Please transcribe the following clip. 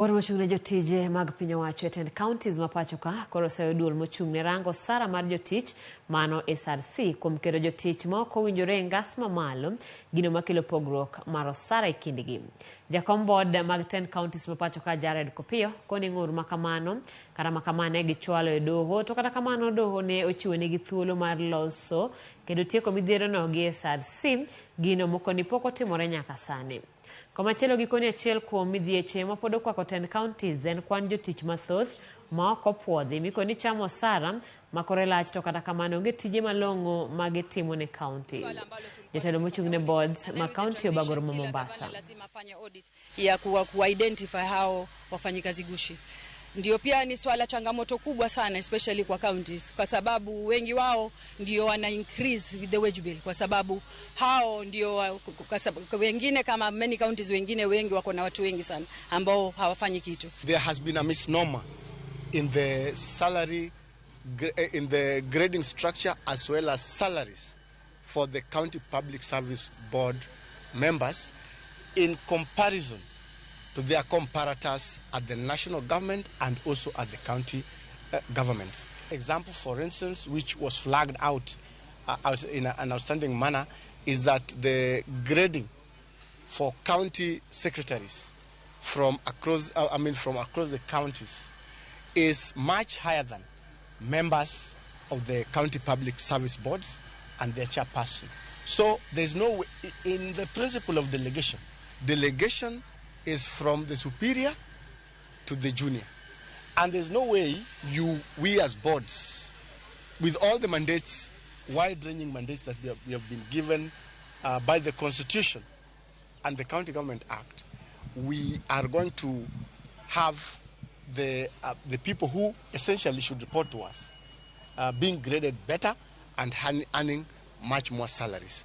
Oro mochung'ne jotije mag piny owacho e tend kaontis ma pacho ka koro sayo duol mochung'ne rango osara mar jotich mano SRC kuom keto jotich ma ok owinjore e ngas mamalo gino makelo pogruok mar osara e kindgi. Jakom board mag tend kaontis ma pacho ka Jared Kopio koni ng'ur makamano kata makamane gichwalo e doho to kata kamano doho ne ochiwo negi thuolo mar loso kendo tieko midhiero no gi SRC gino mokoni pok otimore nyaka sani. Komachielo gikoni achiel kuom midhieche ma pod okwako tend kaontis en kwan jotich mathoth ma ok opuodhi mikoni chamo osara makore lach to kata kamano onge tije malong'o ma gitimo ne kaonti. Jotelo mochung'ne boards ma kaonti obagoro Mombasa. Lazima afanye audit ya identify hao wafanyikazi gushi. Ndio pia ni swala changamoto kubwa sana especially kwa counties kwa sababu wengi wao ndio wana increase the wage bill kwa sababu hao ndio wengine kama many counties wengine wengi wako na watu wengi sana ambao hawafanyi kitu. There has been a misnomer in the salary in the grading structure as well as salaries for the County Public Service Board members in comparison to their comparators at the national government and also at the county governments. Example, for instance, which was flagged out in an outstanding manner is that the grading for county secretaries from across the counties is much higher than members of the county public service boards and their chairperson. So there's no way, in the principle of delegation is from the superior to the junior. And there's no way we as boards, with all the mandates, wide-ranging mandates that we have been given by the Constitution and the County Government Act, we are going to have the people who essentially should report to us being graded better and earning much more salaries.